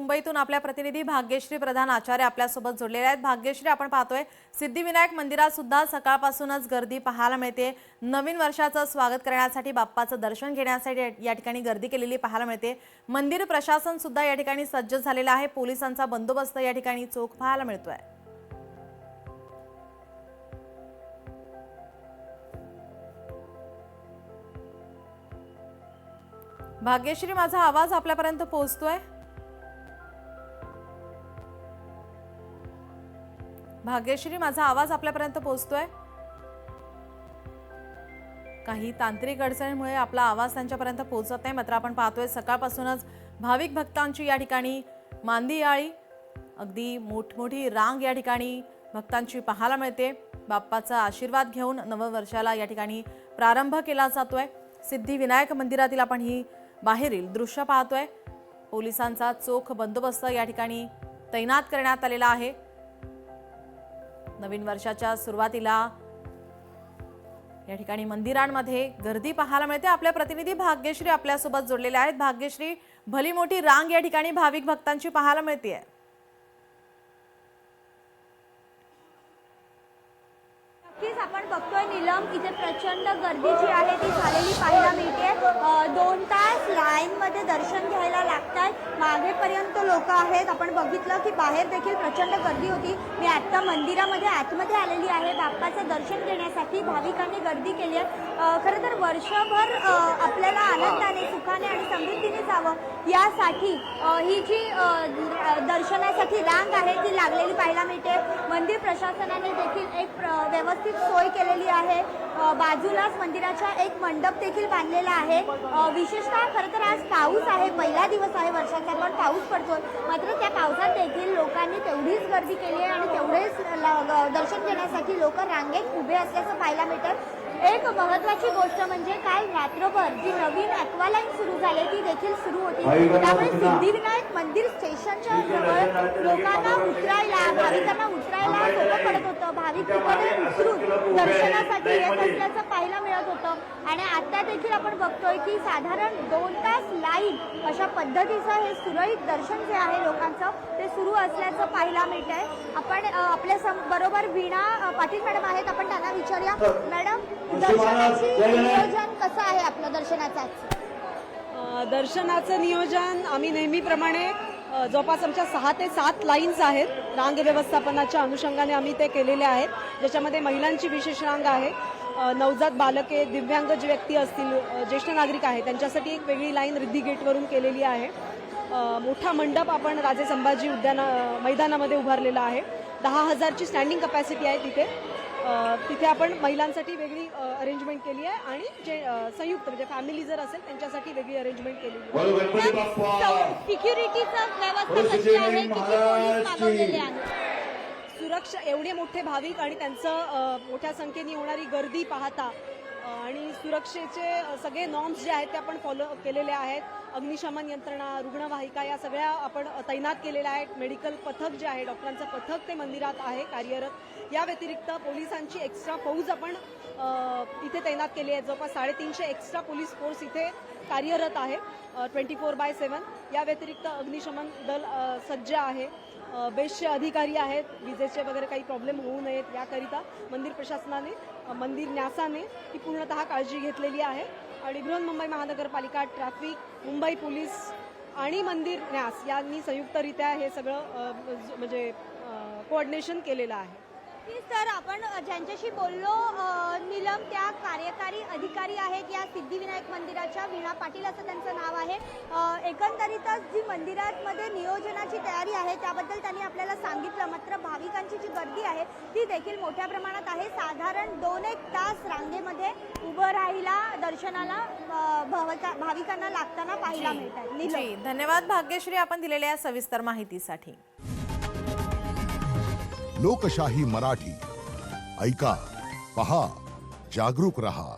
मुंबईतून आपल्या प्रतिनिधी भाग्यश्री प्रधान आचार्य आपल्यासोबत जोडलेले आहेत। भाग्यश्री, आपण पाहतोय सिद्धिविनायक मंदिरात सुद्धा सकाळपासूनच गर्दी पाहायला मिळते। नवीन वर्षाचं स्वागत करण्यासाठी बाप्पाचं दर्शन घेण्यासाठी या ठिकाणी गर्दी केलेली पाहायला मिळते। मंदिर प्रशासन सुद्धा या ठिकाणी सज्ज झालेलं आहे। पोलिसांचा बंदोबस्त या ठिकाणी चोख पाहायला मिळतोय। भाग्यश्री, माझा आवाज आपल्यापर्यंत पोहोचतोय? भाग्यश्री, माझा आवाज आपल्यापर्यंत पोहोचतोय? काही तांत्रिक अडचणीमुळे आपला आवाज त्यांच्यापर्यंत पोहोचत नाही। मात्र आपण पाहतोय सकाळपासूनच भाविक भक्तांची या ठिकाणी मांदी आळी, अगदी मोठमोठी रांग या ठिकाणी भक्तांची पाहायला मिळते। बाप्पाचा आशीर्वाद घेऊन नववर्षाला या ठिकाणी प्रारंभ केला जातोय। सिद्धिविनायक मंदिरातील आपण ही बाहेरील दृश्य पाहतोय। पोलिसांचा चोख बंदोबस्त या ठिकाणी तैनात करण्यात आलेला आहे। नवीन वर्षाच्या सुरुवातीला या ठिकाणी मंदिरांमध्ये गर्दी पाहायला मिळते। आपल्या प्रतिनिधी भाग्यश्री आपल्यासोबत जोडलेले आहेत। भाग्यश्री, भली मोठी रांग या ठिकाणी भाविक भक्तांची पाहायला मिळते। आपण बघतोय नीलम, इथे प्रचंड गर्दी जी आहे ती झालेली पाहायला मिळते। 2 तास लाईन मध्ये दर्शन घ्यायला लागतात। मागेपर्यंत लोक आहेत। आपण बघितलं की बाहेर देखील प्रचंड गर्दी होती। मी आता मंदिरामध्ये आतमध्ये आलेली आहे बाप्पाचं दर्शन घेण्यासाठी। भाविकांनी गर्दी केली आहे। खरं तर वर्षभर आपल्याला आनंदाने, सुखाने आणि समृद्धीने जावं यासाठी ही जी दर्शनासाठी रांग आहे ती लागलेली पाहायला मिळते। मंदिर प्रशासनाने देखील एक व्यवस्थित सोय केलेली आहे। बाजूलाच मंदिराच्या एक मंडप देखील बांधलेला आहे। विशेषतः खरं तर आज पाऊस आहे, पहिला दिवस आहे वर्षाचा, पण पाऊस पडतोय। मात्र त्या पावसात देखील लोकांनी तेवढीच गर्दी केली आहे आणि तेवढेच दर्शन घेण्यासाठी लोक रांगेत उभे असल्याचं पाहायला मिळतं। एक महत्त्वाची गोष्ट म्हणजे काल रात्रभर जी नवीन ॲक्वालाईन सुरू झाली ती देखील सुरू होती। त्यामुळे सिद्धिविनायक मंदिर स्टेशनच्या जवळ लोकांना उतरायला, भाविकांना उतरायला सोपं पडत होतं। भाविक तिकडे उतरून दर्शनासाठी येत असल्याचं पाहायला मिळत होतं। आणि आता देखील आपण बघतोय की साधारण 2 तास लाईन अशा पद्धतीचं हे सुरळीत दर्शन जे आहे लोकांचं ते सुरू असल्याचं पाहायला मिळत आहे। आपण आपल्या बरोबर वीणा पाटील मॅडम आहेत, आपण त्यांना विचारूया। मॅडम, दर्शनाचं नियोजन कसं आहे आपलं दर्शनाचं? दर्शनाचं नियोजन आम्ही नेहमीप्रमाणे जवळपास आमच्या 6 ते 7 लाईन्स आहेत रांग व्यवस्थापनाच्या अनुषंगाने आम्ही ते केलेले आहेत, ज्याच्यामध्ये महिलांची विशेष रांग आहे, नवजात बालके, दिव्यांग जे व्यक्ती असतील, ज्येष्ठ नागरिक आहेत त्यांच्यासाठी एक वेगळी लाईन रिद्धी गेटवरून केलेली आहे। मोठा मंडप आपण राजे संभाजी मैदानामध्ये उभारलेला आहे। 10,000ची स्टँडिंग कपॅसिटी आहे तिथे। तिथे आपण महिलांसाठी वेगळी अरेंजमेंट केली आहे आणि जे संयुक्त म्हणजे फॅमिली जर असेल त्यांच्यासाठी वेगळी अरेंजमेंट केलेली आहे। सिक्युरिटीचं व्यवस्था कशी आहे, किती पोलीस मागवलेले आहेत? सुरक्षा, एवढे मोठे भाविक आणि त्यांचं मोठ्या संख्येने होणारी गर्दी पाहता आणि सुरक्षेचे सगळे नॉर्म्स जे आहेत ते आपण फॉलो केलेले आहेत। अग्निशमन यंत्रणा, रुग्णवाहिका या सगळ्या आपण तैनात केलेल्या आहेत। मेडिकल पथक जे आहे, डॉक्टरांचं पथक ते मंदिरात आहे कार्यरत। या व्यतिरिक्त पोलिसांची एक्स्ट्रा फौज आपण इथे तैनात केली आहे। जवळपास 350 एक्स्ट्रा पोलीस फोर्स इथे कार्यरत आहे 24/7। या व्यतिरिक्त अग्निशमन दल सज्ज आहे। बेस्टचे अधिकारी आहेत, विजेचे वगैरे काही प्रॉब्लेम होऊ नयेत याकरिता मंदिर प्रशासनाने, मंदिर न्यासाने ही पूर्णतः काळजी घेतलेली आहे। आणि बृहन्मुंबई महानगरपालिका, ट्रॅफिक, मुंबई पोलीस आणि मंदिर न्यास यांनी संयुक्तरित्या हे सगळं म्हणजे कोऑर्डिनेशन केलेलं आहे। तर आपण ज्यांच्याशी बोललो नीलम, त्या कार्यकारी अधिकारी आहेत या सिद्धिविनायक मंदिराच्या, वीणा पाटील असं त्यांचं नाव आहे। एकंदरीतच जी मंदिरामध्ये नियोजनाची तयारी आहे त्याबद्दल त्यांनी आपल्याला सांगितलं। मात्र भाविकांची जी गर्दी आहे ती देखील मोठ्या प्रमाणात आहे। साधारण 2-1 तास रांगेमध्ये उभं राहिला दर्शनाला भाविकांना लागताना पाहायला मिळतात। धन्यवाद भाग्यश्री, आपण दिलेल्या सविस्तर माहितीसाठी। लोकशाही मराठी ऐका, पहा, जागरूक रहा।